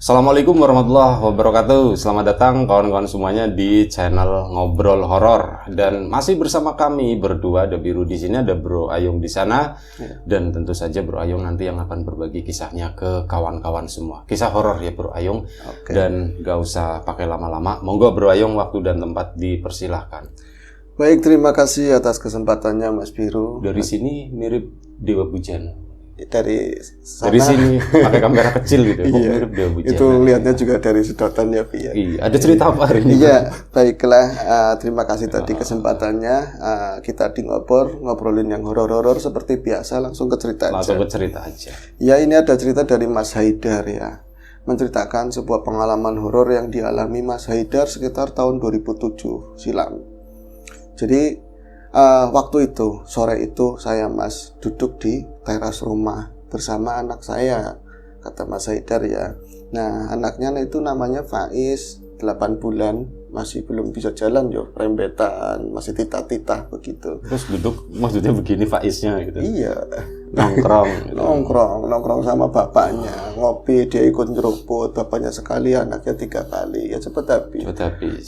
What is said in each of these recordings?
Assalamualaikum warahmatullahi wabarakatuh. Selamat datang kawan-kawan semuanya di channel Ngobrol Horor, dan masih bersama kami berdua. Ada Biru di sini, ada Bro Ayung di sana, dan tentu saja Bro Ayung nanti yang akan berbagi kisahnya ke kawan-kawan semua. Kisah horor ya Bro Ayung. Dan gak usah pakai lama-lama. Monggo Bro Ayung, waktu dan tempat dipersilahkan. Baik, terima kasih atas kesempatannya Mas Biru. Dari sini mirip Dewa Bujana. Dari sini pakai kamera kecil gitu. Iya, mirip Dewa Bujana. itu lihatnya juga dari sedotan ya, Bi. Iya, ada cerita apa hari ini? Iya, baiklah. Terima kasih tadi kesempatannya. Kita ngobrolin yang horor-horor seperti biasa. Langsung ke cerita aja. Ya, ini ada cerita dari Mas Haidar ya. Menceritakan sebuah pengalaman horor yang dialami Mas Haidar sekitar tahun 2007 silam. Jadi waktu itu, sore itu saya Mas duduk di teras rumah bersama anak saya, kata Mas Haidar ya. Nah, anaknya itu namanya Faiz, 8 bulan, masih belum bisa jalan yo, rembetan, masih titah-titah begitu. Terus duduk maksudnya begini Faiznya gitu. Iya. Nongkrong sama bapaknya, ngopi, dia ikut nyeruput, bapaknya sekali, anaknya 3 kali, ya cepet habis.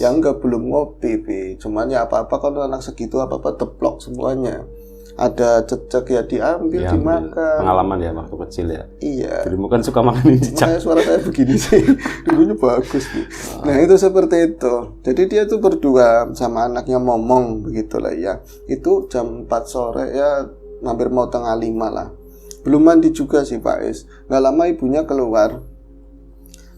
Yang enggak belum ngopi, Bi. Cuman ya apa-apa kalau anak segitu apa-apa teplok semuanya. Ada cecek ya diambil, dimakan. Pengalaman ya waktu kecil ya. Iya. Dirimu kan suka makan cecek. Suara saya begini sih. Dulunya bagus, Bi. Nah, itu seperti itu. Jadi dia tuh berdua sama anaknya ngomong begitulah ya. Itu jam 4 sore ya, hampir mau tengah 5 lah. Belum mandi juga sih Pak Is. Gak lama ibunya keluar.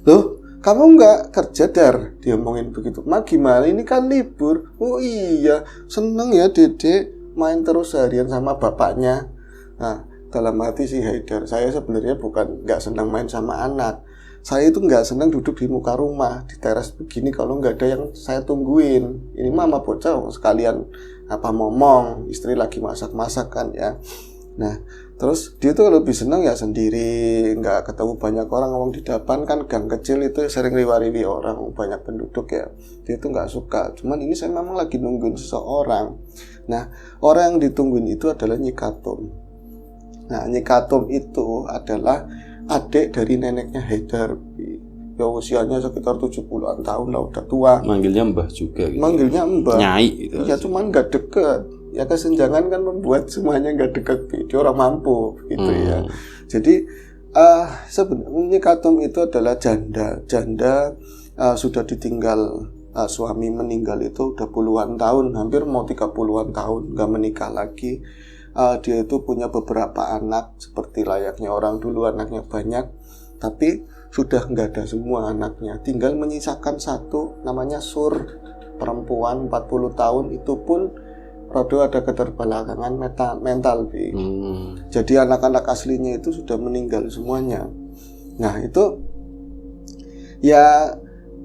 Loh, kamu nggak kerja Dar? Dia ngomongin begitu. Ma gimana? Ini kan libur. Oh iya, seneng ya Dedek main terus seharian sama bapaknya. Nah, dalam hati si Haidar, saya sebenarnya bukan nggak senang main sama anak. Saya itu nggak senang duduk di muka rumah di teras begini kalau nggak ada yang saya tungguin. Ini mama bocah sekalian ngomong, istri lagi masak-masak kan ya. Nah, terus dia tuh lebih senang ya sendiri, nggak ketemu banyak orang. Ngomong di depan kan gang kecil itu sering riwa-riwi orang, banyak penduduk ya. Dia tuh nggak suka. Cuman ini saya memang lagi nungguin seseorang. Nah, orang yang ditungguin itu adalah Nyi Katum. Nah, Nyi Katum itu adalah adik dari neneknya Haidar. Ya usianya sekitar 70-an tahun lah, udah tua. Manggilnya Mbah juga gitu. Manggilnya Mbah. Nyai gitu. Ya cuman nggak deket. Ya kesenjangan kan membuat semuanya nggak deket. Dia orang mampu gitu ya. Jadi sebenarnya Katum itu adalah janda. Janda sudah ditinggal suami, meninggal itu udah puluhan tahun, hampir mau 30-an tahun, nggak menikah lagi. Dia itu punya beberapa anak seperti layaknya orang dulu, anaknya banyak, tapi sudah nggak ada semua anaknya, tinggal menyisakan satu namanya Sur, perempuan 40 tahun, itu pun rodo ada keterbelakangan mental. Jadi anak-anak aslinya itu sudah meninggal semuanya. Nah itu ya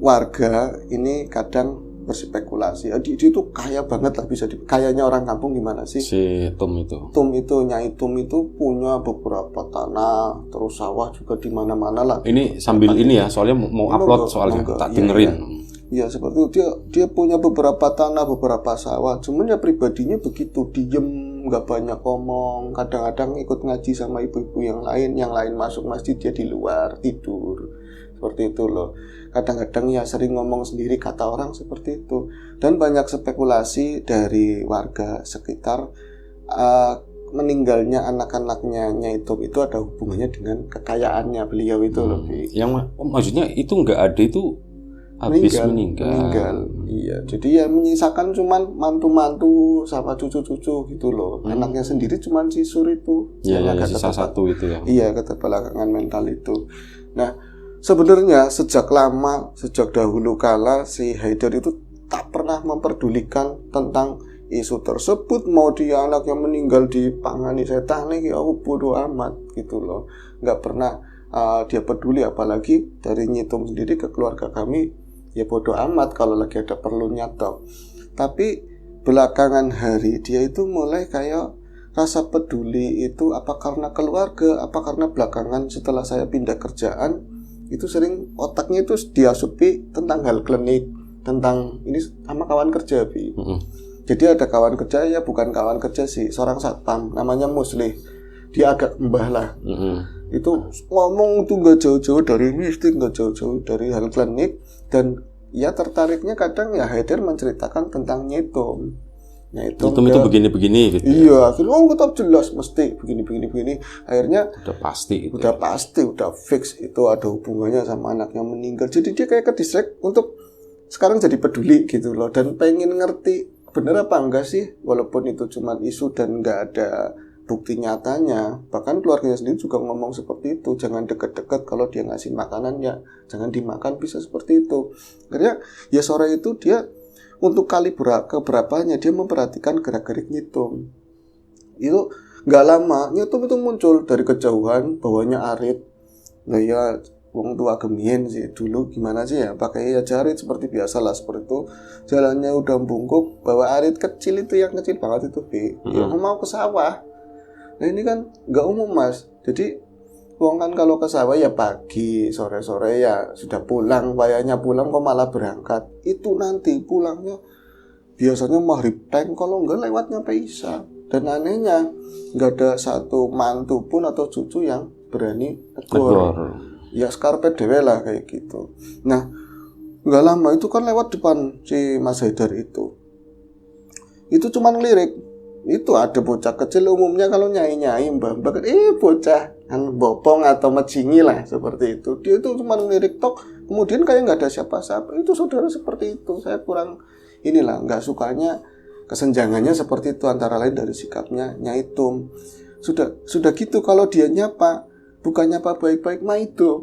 warga ini kadang berspekulasi, dia itu kaya banget lah, bisa kayanya orang kampung gimana sih? Si Tum itu Nyai Tum itu punya beberapa tanah, terus sawah juga di mana-mana lah. Ini sambil ini ya, soalnya mau upload soalnya tak dengerin. Iya, seperti itu. Dia punya beberapa tanah, beberapa sawah. Cuman ya pribadinya begitu, diem, nggak banyak ngomong. Kadang-kadang ikut ngaji sama ibu-ibu yang lain masuk masjid, dia di luar tidur. Seperti itu loh. Kadang-kadang ya sering ngomong sendiri, kata orang seperti itu. Dan banyak spekulasi dari warga sekitar meninggalnya anak-anaknya Nyai Tum itu ada hubungannya dengan kekayaannya beliau itu loh. Yang maksudnya itu nggak ada itu habis meninggal. Iya, jadi ya menyisakan cuman mantu-mantu sama cucu-cucu gitu loh. Anaknya sendiri cuman si Sur itu. Iya, sisa satu itu ya. Iya, keterbelakangan mental itu. Nah, sebenarnya sejak dahulu kala si Haidar itu tak pernah memperdulikan tentang isu tersebut. Mau dia anaknya meninggal dipangani setan nih, aku bodoh amat gitu loh. Nggak pernah dia peduli, apalagi dari Nyi Tum sendiri ke keluarga kami ya bodoh amat kalau lagi ada perlunya toh. Tapi belakangan hari dia itu mulai kayak rasa peduli itu apa karena keluarga, apa karena belakangan setelah saya pindah kerjaan itu sering otaknya itu diasupi tentang hal klinik, tentang ini sama kawan kerja Bi. Jadi ada kawan kerja, ya bukan kawan kerja sih, seorang satpam namanya Muslih. Dia agak mbah lah. Itu ngomong tuh nggak jauh-jauh dari mistik, nggak jauh-jauh dari hal klinik, dan ya tertariknya kadang ya Haidar menceritakan tentang nyitum. Nyitum itu begini-begini gitu. Iya, akhirnya kita jelas mesti begini. Akhirnya udah pasti gitu. Udah fix itu ada hubungannya sama anaknya meninggal. Jadi dia kayak ke-distract untuk sekarang jadi peduli gitu loh, dan pengen ngerti bener apa enggak sih, walaupun itu cuma isu dan nggak ada bukti nyatanya. Bahkan keluarganya sendiri juga ngomong seperti itu, jangan deket-deket, kalau dia ngasih makanan ya jangan dimakan, bisa seperti itu. Akhirnya ya sore itu dia untuk kali keberapanya dia memperhatikan gerak-gerik nyitum. Itu nggak lama nyitum itu muncul dari kejauhan, bawahnya arit. Nah ya wong tua gemien sih dulu, gimana sih ya, pakai ya jarit seperti biasa lah, seperti itu. Jalannya udah bungkuk, bawa arit kecil itu, yang kecil banget itu ya mau ke sawah. Nah ini kan nggak umum mas, jadi wong kan kalau ke sawah ya pagi, sore-sore ya sudah pulang, wayahnya pulang kok malah berangkat. Itu nanti pulangnya biasanya maghrib teng, kalau enggak lewat nyampe isya. Dan anehnya nggak ada satu mantu pun atau cucu yang berani tegur. Ya skarpet dewe lah kayak gitu. Nah nggak lama itu kan lewat depan si Mas Haidar itu cuman ngelirik. Itu ada bocah kecil, umumnya kalau nyai-nyai mbak kan bocah bopong atau mecingi lah seperti itu. Dia itu cuma ngelirik tok, kemudian kayak nggak ada siapa-siapa. Itu saudara seperti itu. Saya kurang nggak sukanya kesenjangannya seperti itu, antara lain dari sikapnya Nyai Tum. Sudah gitu kalau dia nyapa, bukannya apa baik-baik maido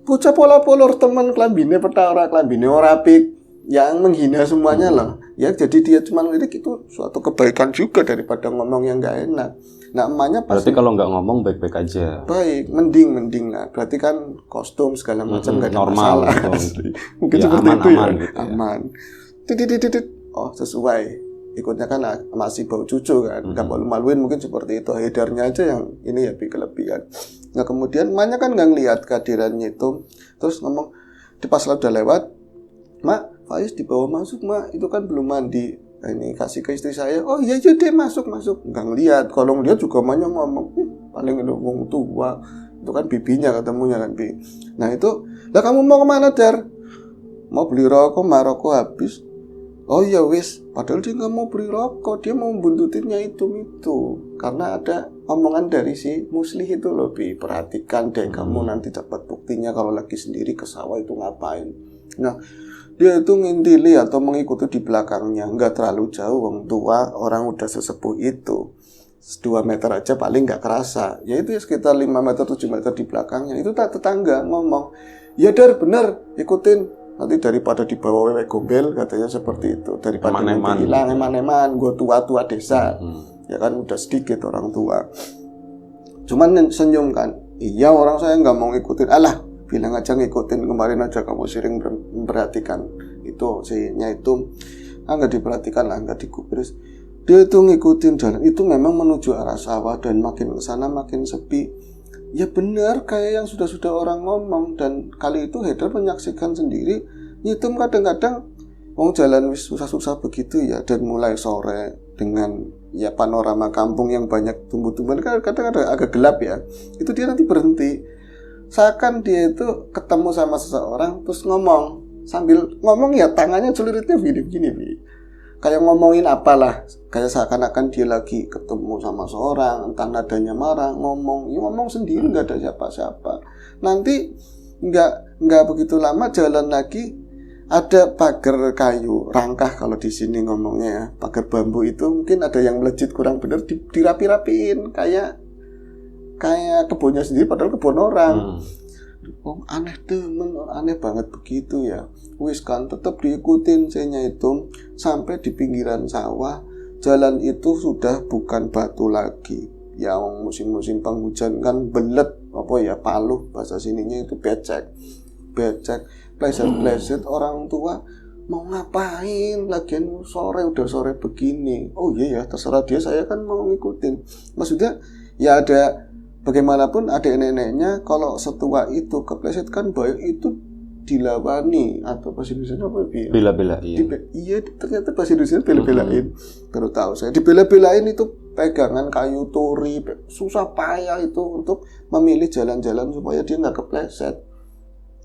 bocah pola-polor teman klambine petara, klambine ora apik, yang menghina semuanya lah. Ya jadi dia cuma lirik, itu suatu kebaikan juga daripada ngomong yang nggak enak. Nah emaknya pasti, berarti kalau nggak ngomong baik-baik aja. Baik, mending lah. Berarti kan kostum segala macam nggak ada normal, masalah. Gitu. Mungkin ya, seperti itu aman, ya. Gitu ya. Aman. Oh sesuai. Ikutnya kan masih bau cucu kan, nggak malu-maluin, mungkin seperti itu. Haidarnya aja yang ini ya kelebihan. Nah kemudian emaknya kan nggak ngelihat kehadirannya itu, terus ngomong, di pas udah lewat, Mak, Faiz dibawa masuk mak, itu kan belum mandi. Nah, ini kasih ke istri saya. Oh iya deh, masuk. Nggak ngelihat. Kalau ngelihat juga emaknya ngomong, paling itu wong tua. Itu kan bibinya ketemunya kan bi. Nah itu, lah kamu mau kemana Dar? Mau beli rokok, rokok habis. Oh iya wis, padahal dia nggak mau beli rokok, dia mau buntutinnya itu. Karena ada omongan dari si Muslih itu loh bi. Perhatikan deh, kamu nanti dapat buktinya kalau lagi sendiri ke sawah itu ngapain. Nah dia itu ngintili atau mengikuti di belakangnya, nggak terlalu jauh, wong tua, orang udah sesepuh itu, 2 meter aja paling nggak kerasa, yaitu ya sekitar 5 meter 7 meter di belakangnya. Itu tetangga ngomong, ya Dar bener, ikutin, nanti daripada dibawa wewe gombel, katanya seperti itu, daripada nanti hilang eman-eman, gue tua-tua desa, ya kan udah sedikit orang tua. Cuman senyum kan, iya orang saya nggak mau ngikutin, alah bilang aja ngikutin, kemarin aja kamu sering memperhatikan itu si-nya itu, nggak diperhatikan lah, nggak digubris. Dia itu ngikutin jalan itu memang menuju arah sawah, dan makin kesana makin sepi. Ya benar kayak yang sudah orang ngomong, dan kali itu Haidar menyaksikan sendiri. Nyitum kadang-kadang wong jalan wis susah-susah begitu ya, dan mulai sore dengan ya panorama kampung yang banyak tumbuh-tumbuhan, kadang agak gelap ya, itu dia nanti berhenti. Seakan dia itu ketemu sama seseorang terus ngomong, sambil ngomong ya tangannya celuritnya begini, kayak ngomongin apalah, kayak seakan-akan dia lagi ketemu sama seorang, entah nadanya marah, ngomong sendiri, nggak ada siapa-siapa. Nanti nggak begitu lama jalan lagi, ada pagar kayu rangkah kalau di sini ngomongnya ya, pagar bambu itu mungkin ada yang melejit kurang benar, dirapi-rapiin kayak kebunnya sendiri padahal kebun orang. Oh aneh aneh banget begitu ya. Wis kan tetap diikutin saya itu sampai di pinggiran sawah. Jalan itu sudah bukan batu lagi. Yang musim-musim penghujan kan belet, apa ya, paluh bahasa sininya itu becek, pleset orang tua mau ngapain, lagian udah sore begini. Oh iya ya, terserah dia, saya kan mau ngikutin. Maksudnya ya ada, bagaimanapun ada neneknya, kalau setua itu kepleset kan baik itu dilawani, atau bahasa Indonesia apa ya? Bela-belain. Iya, ternyata bahasa Indonesia bela-belain. Baru tahu saya, dibela-belain itu pegangan kayu turi, susah payah itu untuk memilih jalan-jalan supaya dia nggak kepleset.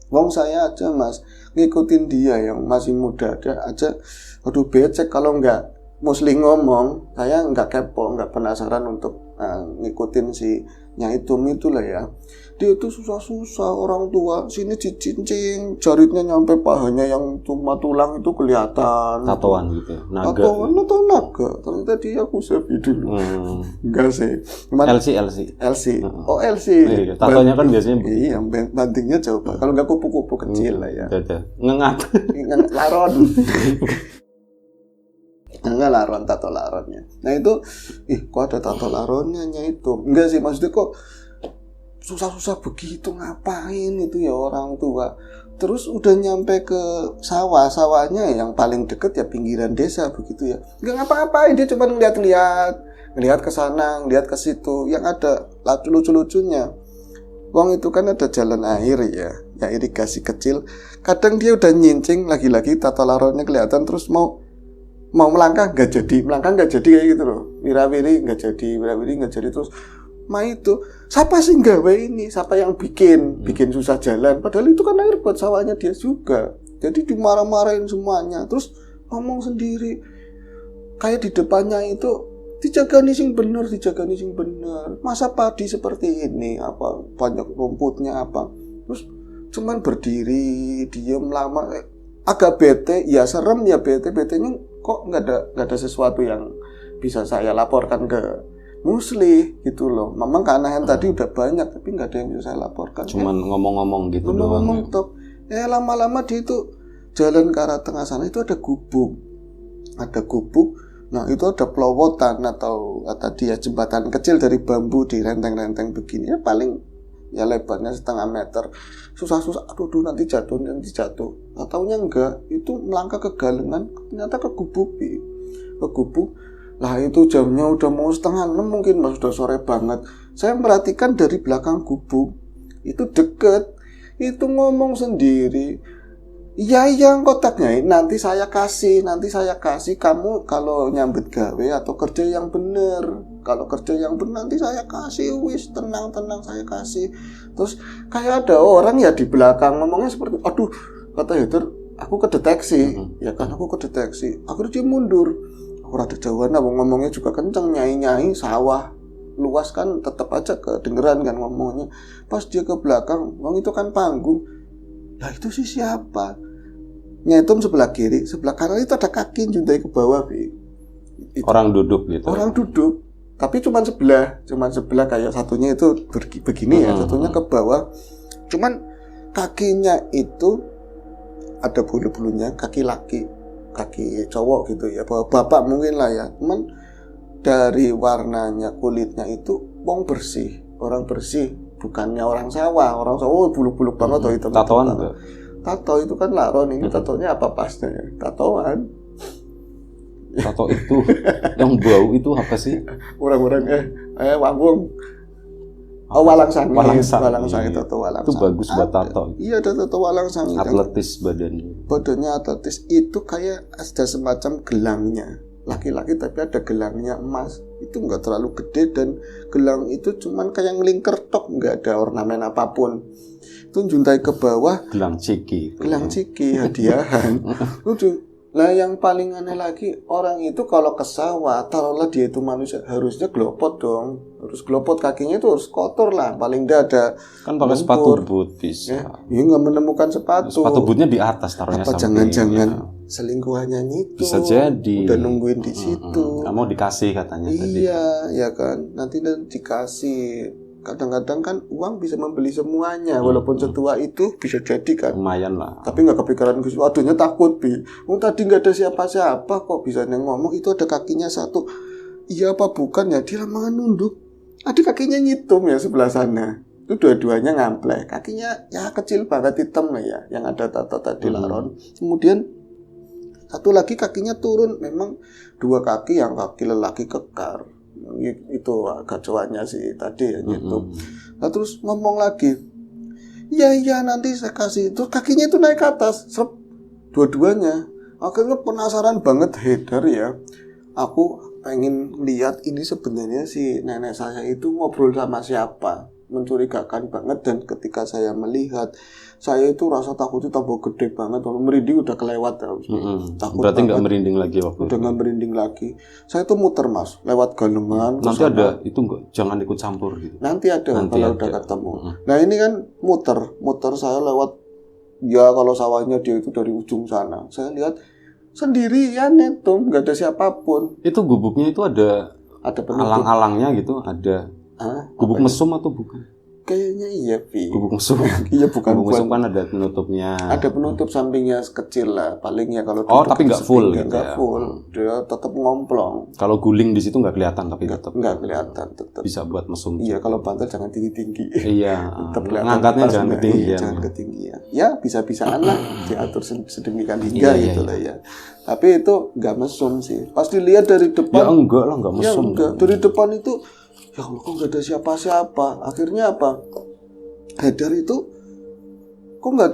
Wong saya aja mas ngikutin dia yang masih muda aja, aduh becek kalau nggak Muslim ngomong, saya nggak kepo, nggak penasaran untuk ngikutin si Nyai Tum itulah ya. Dia itu susah-susah, orang tua sini dicincing, jaritnya nyampe pahanya yang cuma tulang itu kelihatan. Tatoan gitu ya? Naga. Tatoan atau naga? Ternyata dia Kusabi dulu. Enggak sih. Cuman LC. Oh LC. Iya, tatonya kan biasanya iya, bantingnya jauh. Kalau nggak kupu-kupu kecil lah ya. Ngengat. Laron. Enggak laron, tato laronnya. Nah itu, kok ada tato laronnya itu? Enggak sih, maksudnya kok susah-susah begitu, ngapain itu ya orang tua. Terus udah nyampe ke sawahnya yang paling deket ya pinggiran desa begitu ya. Enggak ngapa-ngapain, dia cuma ngeliat ke sana, ngeliat ke situ. Yang ada lucu-lucunya. Wong itu kan ada jalan air ya, yang irigasi kecil. Kadang dia udah nyincing, lagi-lagi tato laronnya kelihatan, terus mau melangkah nggak jadi kayak gitu loh, wirawiri nggak jadi, terus itu siapa sih nggawe ini, siapa yang bikin susah jalan, padahal itu kan air buat sawahnya dia juga. Jadi dimarah-marahin semuanya, terus ngomong sendiri kayak di depannya itu dijagani sing bener, masa padi seperti ini, apa banyak rumputnya apa, terus cuman berdiri diem lama, agak bete, ya serem ya, betenya kok nggak ada sesuatu yang bisa saya laporkan ke Musli gitu loh. Memang keanehan tadi udah banyak, tapi nggak ada yang bisa saya laporkan. Cuman ngomong-ngomong gitu doang. Ngomong tok. Lama-lama dia itu jalan ke arah tengah sana itu ada gubuk. Nah itu ada pelowotan atau tadi ya jembatan kecil dari bambu di renteng-renteng begini. Ya paling ya lebarnya setengah meter. Susah-susah, aduh nanti jatuh. Nah, taunya enggak, itu melangkah ke galengan, ternyata ke gubuk. Lah itu jamnya udah mau 5:30 mungkin, mas, sudah sore banget. Saya perhatikan dari belakang gubuk, itu deket, itu ngomong sendiri. Iya kotaknya nanti saya kasih, kamu kalau nyambut gawe atau kerja yang bener. Kalau kerja yang bener nanti saya kasih, wis tenang saya kasih. Terus kayak ada orang ya di belakang ngomongnya seperti, aduh kata Heather, aku kedeteksi, ya kan aku kedeteksi. Akhirnya dia mundur. Aku rada jauhan, ngomongnya juga kenceng, nyai sawah luas kan tetap aja kedengeran kan ngomongnya. Pas dia ke belakang, itu kan panggung. Nah itu sih siapa? Nyai Tum sebelah kiri, sebelah kanan itu ada kaki juntai ke bawah, Bi. Orang duduk gitu. Orang duduk, tapi cuma sebelah kayak satunya itu begini ya, satunya ke bawah. Cuman kakinya itu ada bulu-bulunya, kaki laki, kaki cowok gitu ya, bapak mungkin lah ya. Cuman dari warnanya kulitnya itu orang bersih, bukannya orang sawah bulu-bulu banget atau hitam. Tatoan itu. Tato itu kan laron, ini tatonya apa pasnya ya? Tatoan. Tato itu yang bau itu apa sih? Orang-orang wanggung. Walang sangit tato walang itu sangit. Bagus buat tato. Iya ada tato walang sangit. Atletis badannya atletis, itu kayak ada semacam gelangnya. Laki-laki tapi ada gelangnya emas. Itu nggak terlalu gede dan gelang itu cuman kayak ngelingker tok, nggak ada ornamen apapun. Itu juntai ke bawah. Gelang ciki hadiahan. Lucu. Lah yang paling aneh lagi, orang itu kalau ke sawah, taruhlah dia itu manusia, harusnya glopot dong. Harus glopot, kakinya itu harus kotor lah, paling tidak ada. Kan pakai sepatu boot bisa. Ya nggak menemukan sepatu. Sepatu bootnya di atas taruhnya. Apa jangan-jangan selingkuhannya itu? Bisa jadi. Udah nungguin di situ. Kamu dikasih katanya tadi. Iya, ya kan. Nanti dikasih. Kadang-kadang kan uang bisa membeli semuanya, walaupun setua itu bisa jadi kan. Lumayan lah. Tapi nggak kepikiran ke situ. Aduhnya takut, Bi. Tadi nggak ada siapa-siapa kok bisa ngomong itu ada kakinya satu. Iya apa bukan ya? Dia lama nunduk. Ada kakinya nyitum ya sebelah sana. Itu dua-duanya ngampleh. Kakinya ya kecil banget, hitam lah ya, yang ada tato tadi laron. Kemudian satu lagi kakinya turun. Memang dua kaki, yang kaki lelaki kekar. Itu gacuannya sih tadi ya gitu. Nah terus ngomong lagi, iya nanti saya kasih. Terus kakinya itu naik ke atas, dua-duanya. Akhirnya penasaran banget Heather ya. Aku pengen lihat ini sebenarnya si nenek saya itu ngobrol sama siapa. Mencurigakan banget, dan ketika saya melihat, saya itu rasa takutnya tambah gede banget. Kalau merinding udah kelewat terus. Takut berarti nggak merinding lagi waktu udah nggak merinding lagi. Saya tuh muter Mas, lewat galengan. Nanti ada itu enggak, jangan ikut campur gitu. Nanti ada kalau udah ketemu. Nah ini kan muter saya lewat, ya kalau sawahnya dia itu dari ujung sana. Saya lihat sendirian itu, nggak ada siapapun. Itu gubuknya itu ada penutup. alang-alangnya gitu, ada. Gubuk mesum atau bukan? Kayaknya iya, Pi. Gubuk mesum. Iya, bukan. Gubuk mesum kan ada penutupnya. Ada penutup sampingnya kecil lah, paling ya kalau. Tapi nggak full gitu ya. Nggak full, dia tetap ngomplong. Kalau guling di situ nggak kelihatan, tapi tetap. Nggak kelihatan, tetap. Bisa buat mesum. Iya, kalau bantal jangan tinggi-tinggi. Iya. Ngangkatnya jangan ketinggian. Jangan ketinggian. Ya bisa-bisaan lah diatur sedemikian hingga gitu lah ya. Tapi itu nggak mesum sih. Pas dilihat dari depan. Ya enggak lah, nggak mesum. Ya enggak. Dari depan itu, ya Allah kok nggak ada siapa-siapa. Akhirnya apa? Haidar itu kok nggak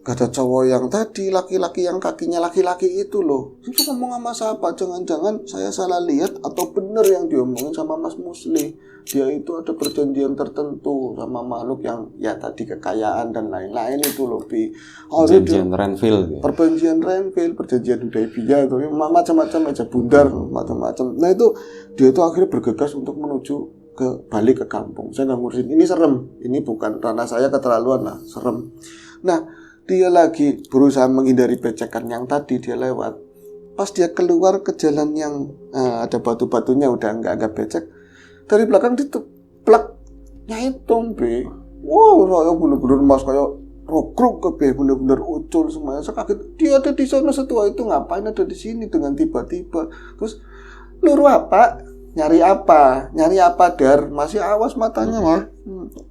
ada cowok yang tadi, laki-laki yang kakinya laki-laki itu loh. Itu ngomong sama siapa? Jangan-jangan saya salah lihat atau bener yang diomongin sama Mas Musli. Dia itu ada perjanjian tertentu sama makhluk yang ya tadi kekayaan dan lain-lain itu loh, Bi. Perjanjian Renville. Perjanjian Renville, perjanjian Hudaybiyah itu macam-macam aja bundar, macam-macam. Nah itu dia itu akhirnya bergegas untuk menuju balik ke kampung. Saya nggak ngurusin, ini serem, ini bukan ranah saya, keterlaluan lah, serem. Nah dia lagi berusaha menghindari becekan yang tadi dia lewat. Pas dia keluar ke jalan yang ada batu-batunya udah nggak becek, dari belakang diteplak nyaitung, Be. Wow, saya bener-bener Mas kayak rokruk ke Be, bener-bener ucul semuanya. Saya kaget, dia ada di sana, setua itu ngapain ada di sini dengan tiba-tiba. Terus luru apa? Nyari apa Dar? Masih awas matanya mah.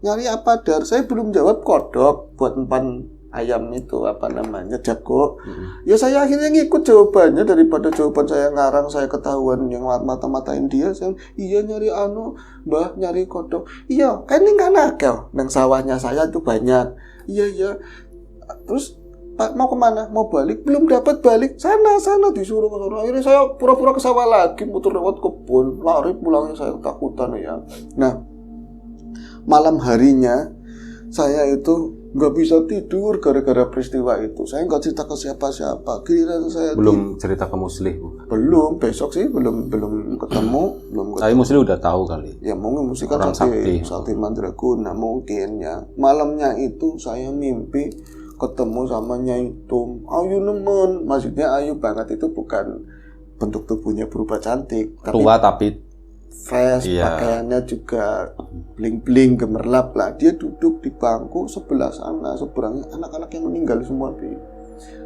Nyari apa Dar? Saya belum jawab, kodok buat empan ayam itu apa namanya, jago. Ya saya akhirnya ngikut jawabannya daripada jawaban saya ngarang, saya ketahuan yang mata-matain dia. Saya iya nyari Mbah, nyari kodok. Iya, kan ini kan akal. Nang sawahnya saya itu banyak. Iya. Terus Pak mau kemana? Mau balik? Belum dapat balik. Sana disuruh ke sana. Akhirnya saya pura-pura ke sawah lagi, muter lewat kebun, lari pulangnya saya ketakutan ya. Nah, malam harinya saya itu nggak bisa tidur gara-gara peristiwa itu. Saya nggak cerita ke siapa-siapa. Giliran saya belum cerita ke Musli. Belum, besok sih belum ketemu, Saya Musli udah tahu kali. Ya mungkin Musli kan sakti mandraguna mungkin ya. Malamnya itu saya mimpi ketemu sama Nyai Tum. Ayu nemen, maksudnya ayu banget itu bukan bentuk tubuhnya berubah cantik, tua tapi fresh, pakaiannya juga bling-bling gemerlap lah. Dia duduk di bangku sebelah sana, seberangnya anak-anak yang meninggal semua, Bi.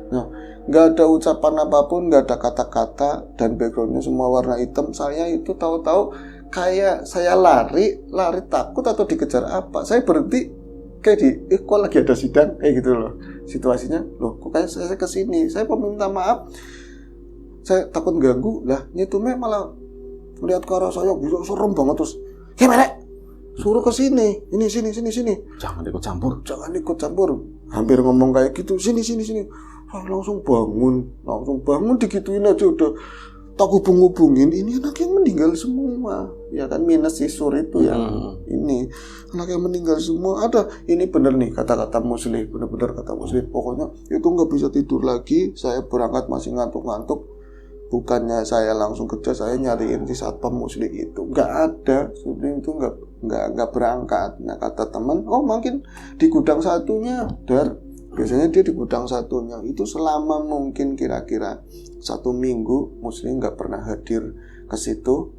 Nah, nggak ada ucapan apapun, nggak ada kata-kata, dan backgroundnya semua warna hitam. Saya itu tahu-tahu kayak saya lari takut atau dikejar apa. Saya berhenti kayak kok lagi ada sidang kayak gitu loh situasinya. Loh kok kayak saya kesini, saya meminta maaf, saya takut ganggu lah. Nyitumnya malah lihat ke arah saya, bisa serem banget. Terus Melek suruh ke sini, sini, jangan ikut campur, hampir ngomong kayak gitu, sini. Langsung bangun digituin aja udah tak hubungin, ini anak yang meninggal semua, ya kan, minus sisur itu yang ini anak yang meninggal semua. Ada ini bener nih kata-kata Musli, bener-bener kata Musli. Pokoknya itu nggak bisa tidur lagi. Saya berangkat masih ngantuk-ngantuk. Bukannya saya langsung kerja, saya nyariin di satpam Musli itu nggak ada, itu nggak berangkat. Nah kata teman, oh mungkin di gudang satunya, Dar. Biasanya dia di gudang satunya itu selama mungkin kira-kira 1 minggu Muslim nggak pernah hadir ke situ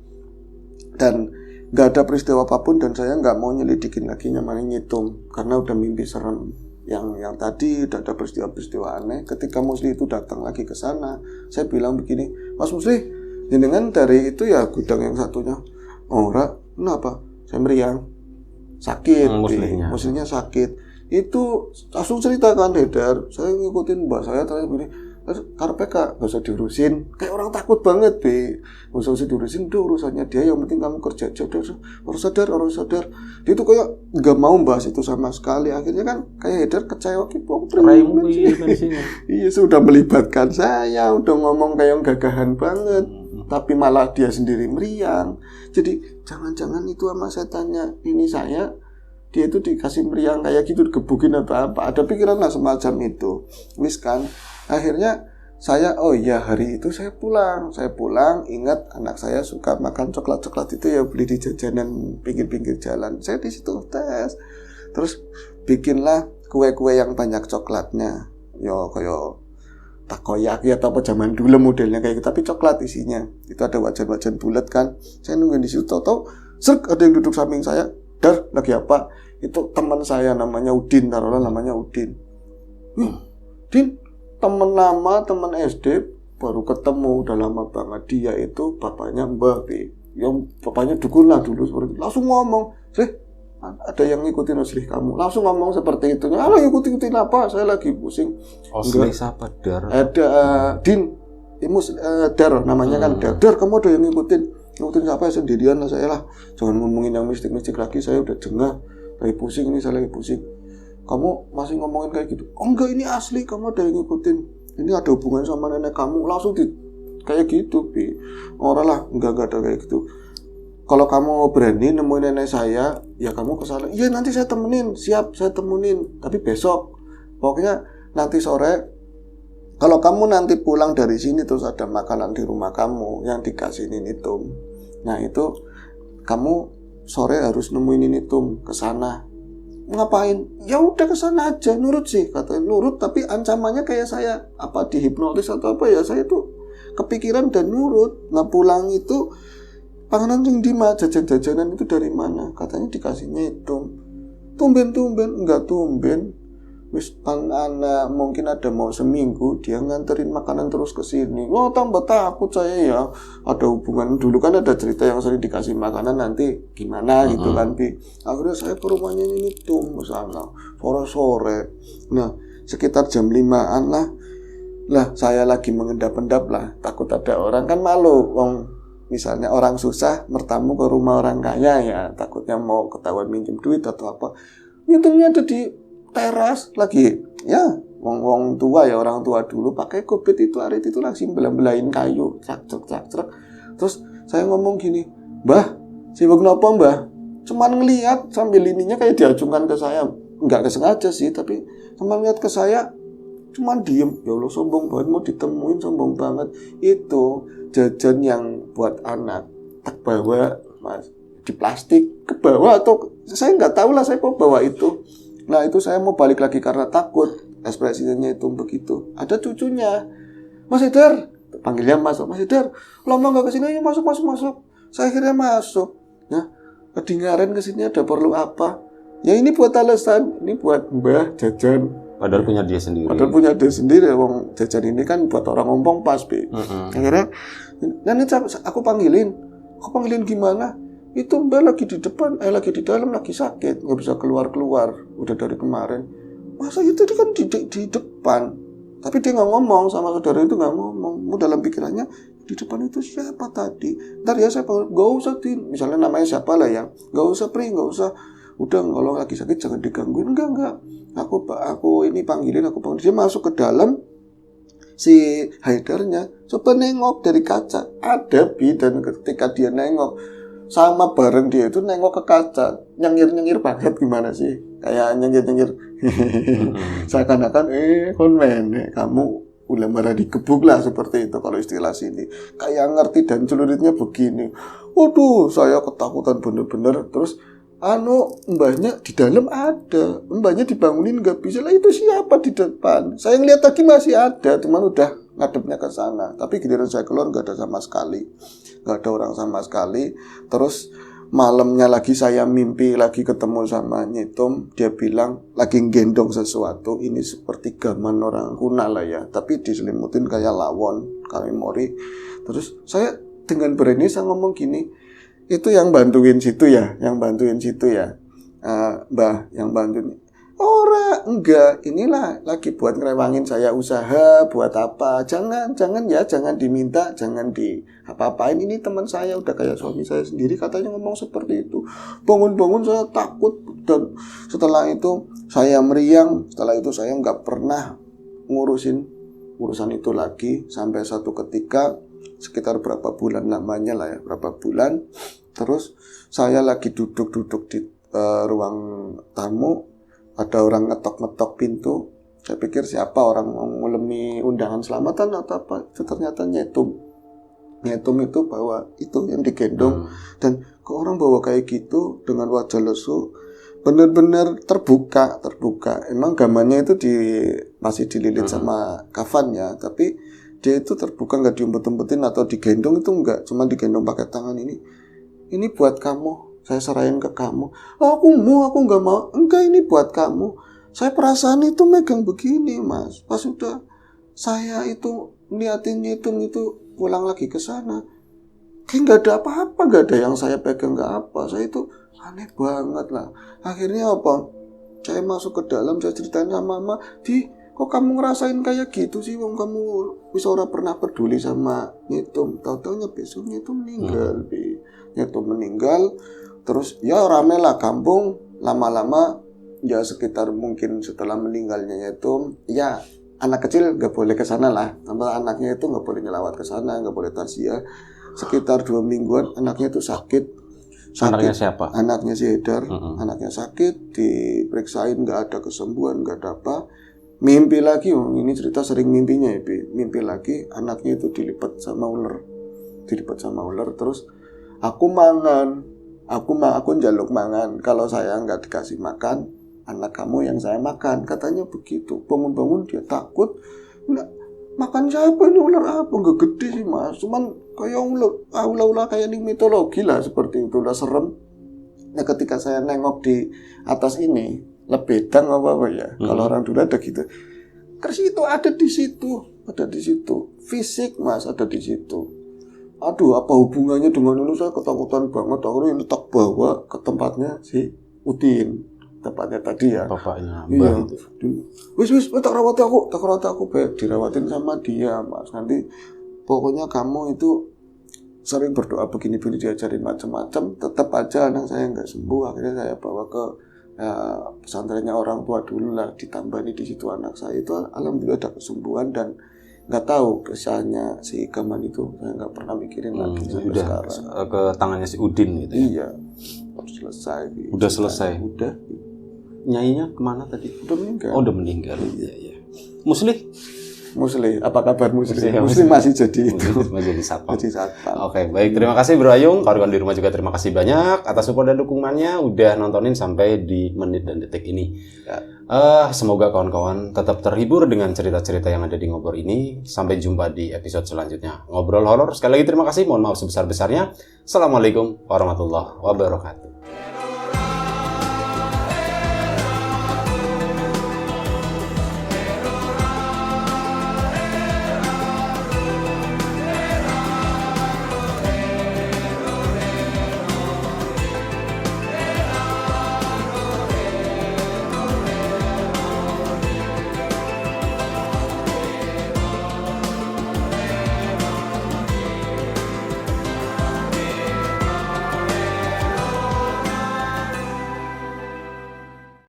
dan nggak ada peristiwa apapun, dan saya nggak mau nyelidikin lagi namanya nyitung karena udah mimpi serem yang tadi udah ada peristiwa aneh. Ketika Musli itu datang lagi ke sana, saya bilang begini, Mas Musli, jenengan dari itu ya gudang yang satunya. Oh, kenapa? Saya meriang, sakit, Muslinya sakit. Itu langsung ceritakan Haidar, saya ngikutin mbak saya terakhir begini, karpet kak gak usah diurusin, kayak orang takut banget Be, gak usah diurusin, itu urusannya dia, yang penting kamu kerja aja, harus sadar. Dia tuh kayak gak mau bahas itu sama sekali. Akhirnya kan kayak Haidar kecewa gitu, iya sudah melibatkan saya, udah ngomong kayak gagahan banget. tapi malah dia sendiri meriang. Jadi jangan-jangan itu sama setannya ini saya, dia itu dikasih meriang kayak gitu, digebukin atau apa. Ada pikiran lah semacam itu. Wis kan, akhirnya saya, oh iya hari itu saya pulang, ingat anak saya suka makan coklat itu ya, beli di jajanan pinggir-pinggir jalan. Saya di situ tes, terus bikinlah kue-kue yang banyak coklatnya, yo kayak takoyaki atau apa zaman dulu modelnya kayak gitu, tapi coklat isinya. Itu ada wajan-wajan bulat kan. Saya nungguin di situ, tahu serk ada yang duduk samping saya, dar lagi apa? Itu teman saya namanya Udin, taruhlah namanya Udin. Din, teman lama, teman SD, baru ketemu, udah lama banget. Dia itu bapaknya Mbah Bi, yang bapaknya dukun lah dulu seperti itu. Langsung ngomong, ada yang ngikutin Oslih kamu. Langsung ngomong seperti itu. Halo, ikutin apa? Saya lagi pusing. Oslih siapa? Dar? Ada Din, Imus Dar namanya kan. Dar, kamu ada yang ngikutin siapa? Sendirian lah saya lah. Jangan ngomongin yang mistik-mistik lagi. Saya udah jengah, lagi pusing ini, saya lagi pusing. Kamu masih ngomongin kayak gitu? Oh enggak, ini asli, kamu ada yang ngikutin. Ini ada hubungan sama nenek kamu. Langsung kayak gitu, Bi. Orang lah, enggak ada kayak gitu. Kalau kamu berani nemuin nenek saya, ya kamu kesana. Iya nanti saya temenin, siap saya temenin. Tapi besok, pokoknya nanti sore, kalau kamu nanti pulang dari sini terus ada makanan di rumah kamu yang dikasihin ini Tum. Nah itu kamu sore harus nemuin ini Tum, kesana. Ngapain? Ya udah kesana aja, nurut sih katanya, nurut tapi ancamannya kayak saya apa dihipnotis atau apa ya, saya tuh kepikiran dan nurut. Nah pulang itu panganan yang jajan-jajanan itu dari mana? Katanya dikasihnya itu. Tumben enggak tumben. Wis anak mungkin ada mau seminggu dia nganterin makanan terus ke sini. Oh tambah takut saya ya. Ada hubungan dulu kan ada cerita yang sering dikasih makanan nanti gimana gitu kan Bi. Akhirnya saya ke rumahnya ini tuh sana sore-sore. Nah sekitar jam 5-an lah saya lagi mengendap-endap lah, takut ada orang kan malu. Misalnya orang susah mertamu ke rumah orang kaya ya, takutnya mau ketahuan minjem duit atau apa. Nyetungnya ada di teras lagi ya, wong tua ya, orang tua dulu pakai kubit itu arit itu langsung belah-belahin kayu cak. Terus saya ngomong gini, Mbah sibuk nopo Mbah? Cuman ngelihat sambil ininya kayak diacungkan ke saya, nggak kesengaja sih, tapi cuman lihat ke saya, cuman diem. Ya Allah sombong banget, mau ditemuin sombong banget. Itu jajan yang buat anak tak bawa Mas di plastik ke bawah, atau saya nggak tahu lah saya mau bawa itu. Nah itu saya mau balik lagi karena takut. Ekspresinya itu begitu. Ada cucunya, Mas Hidar, panggilnya Mas Hidar, lama nggak kesini, ayo masuk. Saya akhirnya masuk. Ya, kedengaran kesini ada perlu apa? Ya ini buat alasan, ini buat Mbah jajan. Padahal punya dia sendiri. Wong jajan ini kan buat orang ngomong pas Bi. Akhirnya, nanti aku panggilin gimana? Itu Mbak lagi di depan, lagi di dalam, lagi sakit, nggak bisa keluar, udah dari kemarin. Masa itu dia kan di depan, tapi dia nggak ngomong sama saudara itu, nggak ngomong. Dalam pikirannya di depan itu siapa tadi? Ntar ya saya panggil, nggak usah misalnya namanya siapa lah ya, nggak usah nggak usah. Udah kalau lagi sakit jangan digangguin, enggak. Aku ini panggilin. Dia masuk ke dalam, si Haidarnya coba nengok dari kaca, ada Bi, dan ketika dia nengok sama bareng dia itu nengok ke kaca, nyengir banget gimana sih, kayak nyengir seakan-akan konmen kamu udah marah dikebuk lah, seperti itu kalau istilah sini, kayak ngerti dan celuritnya begini. Waduh saya ketakutan bener-bener. Terus mbahnya di dalam ada, mbahnya dibangunin nggak bisa lah, itu siapa di depan. Saya ngeliat lagi masih ada, cuman udah ngadepnya ke sana. Tapi giliran saya keluar nggak ada sama sekali, nggak ada orang sama sekali. Terus malamnya lagi saya mimpi lagi ketemu sama Nyitum. Dia bilang lagi gendong sesuatu, ini seperti gaman orang kuna lah ya, tapi diselimutin kayak lawon, kami mori. Terus saya dengan berani saya ngomong gini, itu yang bantuin situ ya, Mbah yang bantuin. Ora, enggak, inilah lagi buat ngerewangin saya usaha, buat apa. Jangan diminta, jangan di apa-apain. Ini teman saya, udah kayak suami saya sendiri, katanya ngomong seperti itu. Bangun-bangun saya takut, dan setelah itu saya meriang. Setelah itu saya nggak pernah ngurusan itu lagi, sampai satu ketika sekitar berapa bulan lamanya lah ya, berapa bulan. Terus saya lagi duduk-duduk di ruang tamu, ada orang ngetok-ngetok pintu. Saya pikir siapa, orang mau ngelemi undangan selamatan atau apa. Itu ternyata Nyetum. Nyetum itu bawa itu yang digendong. Dan ke orang bawa kayak gitu dengan wajah lesu, benar-benar terbuka. Emang gambarnya itu masih dililit sama kafan ya, tapi dia itu terbuka, nggak diumpet-umpetin atau digendong, itu enggak, cuma digendong pakai tangan ini buat kamu, saya serahin ke kamu. Aku nggak mau. Enggak, ini buat kamu. Saya perasaan itu megang begini, Mas. Pas sudah saya itu niatin Nyetum itu pulang lagi ke sana, kayak nggak ada apa-apa, nggak ada yang saya pegang, nggak apa. Saya itu aneh banget lah. Akhirnya apa? Saya masuk ke dalam, saya ceritain sama Mama, kok kamu ngerasain kayak gitu sih, wong kamu wis ora pernah peduli sama Nyetum. Tahu-taunya besok Nyetum meninggal, Nyetum meninggal. Terus ya rame lah kampung. Lama-lama ya sekitar mungkin setelah meninggalnya Nyetum, ya anak kecil nggak boleh ke sana lah. Tambah anaknya itu nggak boleh nyelawat ke sana, nggak boleh tasya. Sekitar 2 mingguan anaknya itu sakit. Anaknya siapa? Anaknya si Haidar. Anaknya sakit, diperiksain nggak ada kesembuhan, nggak ada apa. Mimpi lagi, ini cerita sering mimpinya ya, mimpi lagi anaknya itu dilipat sama ular. Terus aku njaluk mangan. Kalau saya nggak dikasih makan, anak kamu yang saya makan, katanya begitu. Bangun-bangun dia takut. Nggak, makan siapa ini, ular apa? Nggak gede sih, Mas, cuman kayak ular kayak di mitologi lah, seperti itu, udah serem. Nah ketika saya nengok di atas ini, lebedang apa ya, kalau orang dulu ada gitu, terus itu ada di situ, fisik, Mas, ada di situ. Aduh, apa hubungannya dengan ini? Saya ketakutan banget. Akhirnya tak bawa ke tempatnya si Udin, tempatnya tadi ya, bapaknya. Iya. Wis tak rawat aku, dirawatin sama dia, Mas. Nanti pokoknya kamu itu sering berdoa begini-begini, diajarin macam-macam, tetap aja anak saya nggak sembuh. Akhirnya saya bawa ke pesantrennya orang tua dulu lah, ditambani di situ anak saya itu alhamdulillah ada kesembuhan. Dan nggak tahu kisahnya si Gaman itu, saya nggak pernah mikirin lagi sampai udah sekarang. ke tangannya si Udin gitu. Iya, selesai. Udah selesai. Udah. Nyainya kemana tadi? Udah meninggal. Oh, udah meninggal. Iya. Musli, apa kabar Musli? Musli masih jadi itu. Masih jadi satpam. Oke, baik, terima kasih Bro Ayung. Kawan-kawan di rumah juga terima kasih banyak atas support dan dukungannya, udah nontonin sampai di menit dan detik ini. Ya. Semoga kawan-kawan tetap terhibur dengan cerita-cerita yang ada di Ngobrol ini. Sampai jumpa di episode selanjutnya. Ngobrol Horor. Sekali lagi terima kasih. Mohon maaf sebesar-besarnya. Assalamualaikum warahmatullahi wabarakatuh.